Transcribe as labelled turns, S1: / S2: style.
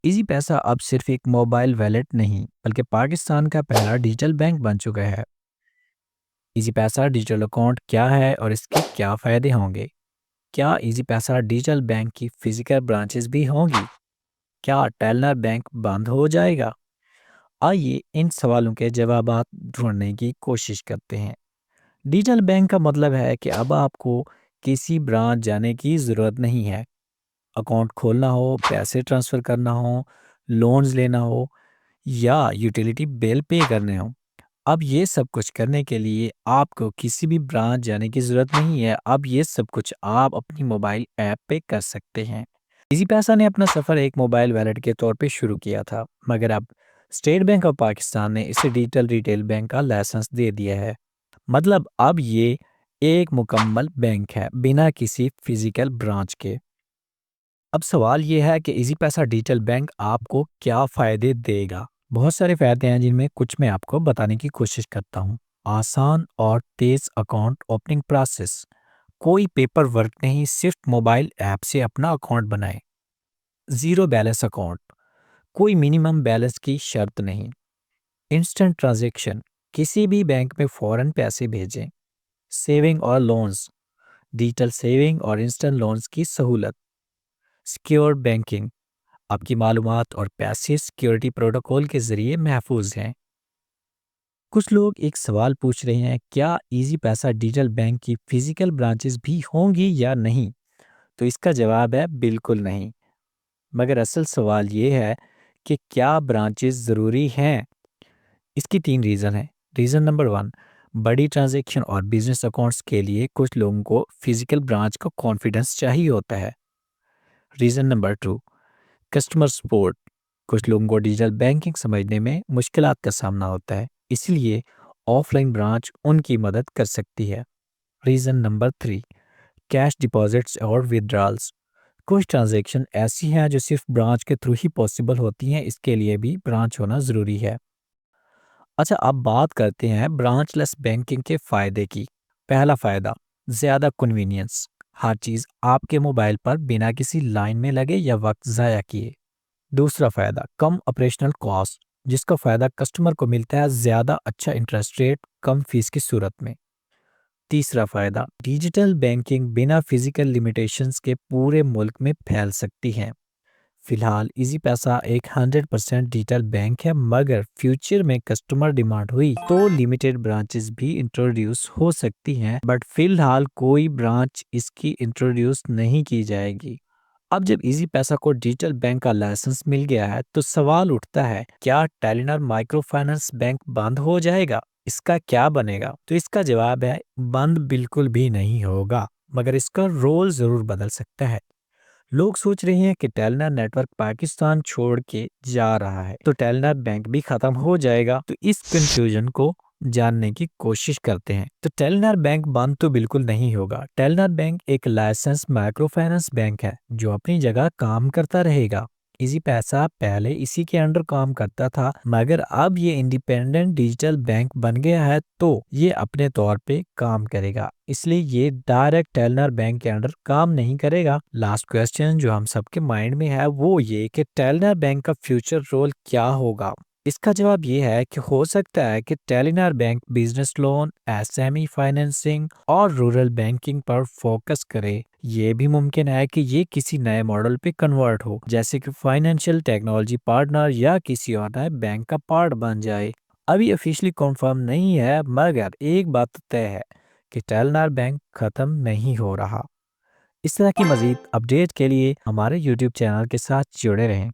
S1: Easy پیسہ اب صرف ایک موبائل ویلیٹ نہیں بلکہ پاکستان کا پہلا ڈیجیٹل بینک بن چکا ہے۔ ایزی پیسہ ڈیجیٹل اکاؤنٹ کیا ہے اور اس کے کیا فائدے ہوں گے؟ کیا ایزی پیسہ ڈیجیٹل بینک کی فزیکل برانچز بھی ہوں گی؟ کیا ٹیلنر بینک بند ہو جائے گا؟ آئیے ان سوالوں کے جوابات ڈھونڈنے کی کوشش کرتے ہیں۔ ڈیجیٹل بینک کا مطلب ہے کہ اب آپ کو کسی برانچ جانے کی ضرورت نہیں ہے۔ اکاؤنٹ کھولنا ہو، پیسے ٹرانسفر کرنا ہو، لونز لینا ہو یا یوٹیلیٹی بل پے کرنے ہوں، اب یہ سب کچھ کرنے کے لیے آپ کو کسی بھی برانچ جانے کی ضرورت نہیں ہے۔ اب یہ سب کچھ آپ اپنی موبائل ایپ پہ کر سکتے ہیں۔ ایزی پیسہ نے اپنا سفر ایک موبائل ویلیٹ کے طور پہ شروع کیا تھا، مگر اب اسٹیٹ بینک آف پاکستان نے اسے ڈیجیٹل ریٹیل بینک کا لائسنس دے دیا ہے۔ مطلب اب یہ ایک مکمل بینک ہے بنا کسی فزیکل برانچ کے۔ اب سوال یہ ہے کہ ایزی پیسہ ڈیجیٹل بینک آپ کو کیا فائدے دے گا؟ بہت سارے فائدے ہیں جن میں کچھ میں آپ کو بتانے کی کوشش کرتا ہوں۔ آسان اور تیز اکاؤنٹ اوپننگ پروسیس، کوئی پیپر ورک نہیں، صرف موبائل ایپ سے اپنا اکاؤنٹ بنائیں۔ زیرو بیلنس اکاؤنٹ، کوئی منیمم بیلنس کی شرط نہیں۔ انسٹنٹ ٹرانزیکشن، کسی بھی بینک میں فوراً پیسے بھیجیں۔ سیونگ اور لونز، ڈیجیٹل سیونگ اور انسٹنٹ لونز کی سہولت۔ سیکیور بینکنگ، آپ کی معلومات اور پیسے سیکیورٹی پروٹوکول کے ذریعے محفوظ ہیں۔ کچھ لوگ ایک سوال پوچھ رہے ہیں، کیا ایزی پیسہ ڈیجیٹل بینک کی فزیکل برانچز بھی ہوں گی یا نہیں؟ تو اس کا جواب ہے بالکل نہیں۔ مگر اصل سوال یہ ہے کہ کیا برانچز ضروری ہیں؟ اس کی 3 ریزن ہیں۔ ریزن نمبر 1، بڑی ٹرانزیکشن اور بزنس اکاؤنٹس کے لیے کچھ لوگوں کو فزیکل برانچ کا کانفیڈنس چاہیے ہوتا ہے۔ ریزن نمبر 2، کسٹمر سپورٹ، کچھ لوگوں کو ڈیجیٹل بینکنگ سمجھنے میں مشکلات کا سامنا ہوتا ہے، اس لیے آف لائن برانچ ان کی مدد کر سکتی ہے۔ ریزن نمبر 3، کیش ڈپازٹس اور ودرالز، کچھ ٹرانزیکشن ایسی ہیں جو صرف برانچ کے تھرو ہی پاسبل ہوتی ہیں، اس کے لیے بھی برانچ ہونا ضروری ہے۔ اچھا، اب بات کرتے ہیں برانچ لیس بینکنگ کے فائدے کی۔ پہلا فائدہ، زیادہ کنوینئنس، ہر چیز آپ کے موبائل پر بنا کسی لائن میں لگے یا وقت ضائع کیے۔ دوسرا فائدہ، کم آپریشنل کاسٹ، جس کا فائدہ کسٹمر کو ملتا ہے زیادہ اچھا انٹرسٹ ریٹ کم فیس کی صورت میں۔ تیسرا فائدہ، ڈیجیٹل بینکنگ بنا فزیکل لیمیٹیشنز کے پورے ملک میں پھیل سکتی ہے۔ فی الحال ایزی پیسہ ایک 100% ڈیجیٹل بینک ہے، مگر فیوچر میں کسٹمر ڈیمانڈ ہوئی تو لیمیٹڈ برانچز بھی انٹروڈیوس ہو سکتی ہیں، بٹ فی الحال کوئی برانچ اس کی انٹروڈیوس نہیں کی جائے گی۔ اب جب ایزی پیسہ کو ڈیجیٹل بینک کا لائسنس مل گیا ہے تو سوال اٹھتا ہے، کیا ٹیلنر مائکرو فائنانس بینک بند ہو جائے گا؟ اس کا کیا بنے گا؟ تو اس کا جواب ہے، بند بالکل بھی نہیں ہوگا، مگر اس کا رول ضرور بدل سکتا ہے۔ لوگ سوچ رہے ہیں کہ ٹیلنر نیٹ ورک پاکستان چھوڑ کے جا رہا ہے تو ٹیلنر بینک بھی ختم ہو جائے گا، تو اس کنفیوژن کو جاننے کی کوشش کرتے ہیں۔ تو ٹیلنر بینک بند تو بالکل نہیں ہوگا۔ ٹیلنر بینک ایک لائسنس مائکرو فائنانس بینک ہے جو اپنی جگہ کام کرتا رہے گا۔ ایزی پیسہ پہلے اسی کے انڈر کام کرتا تھا، مگر اب یہ انڈیپینڈنٹ ڈیجیٹل بینک بن گیا ہے تو یہ اپنے طور پہ کام کرے گا، اس لیے یہ ڈائریکٹ ٹیلنر بینک کے انڈر کام نہیں کرے گا۔ لاسٹ کویسچن جو ہم سب کے مائنڈ میں ہے وہ یہ کہ ٹیلنر بینک کا فیوچر رول کیا ہوگا؟ اس کا جواب یہ ہے کہ ہو سکتا ہے کہ Telenor bank business loan, S M E financing اور رورل بینکنگ پر فوکس کرے۔ یہ بھی ممکن ہے کہ یہ کسی نئے ماڈل پہ کنورٹ ہو، جیسے کہ فائنینشیل ٹیکنالوجی پارٹنر یا کسی اور نئے بینک کا پارٹ بن جائے۔ ابھی آفیشلی کنفرم نہیں ہے، مگر ایک بات طے ہے کہ ٹیلنر بینک ختم نہیں ہو رہا۔ اس طرح کی مزید اپڈیٹ کے لیے ہمارے یوٹیوب چینل کے ساتھ جڑے رہیں۔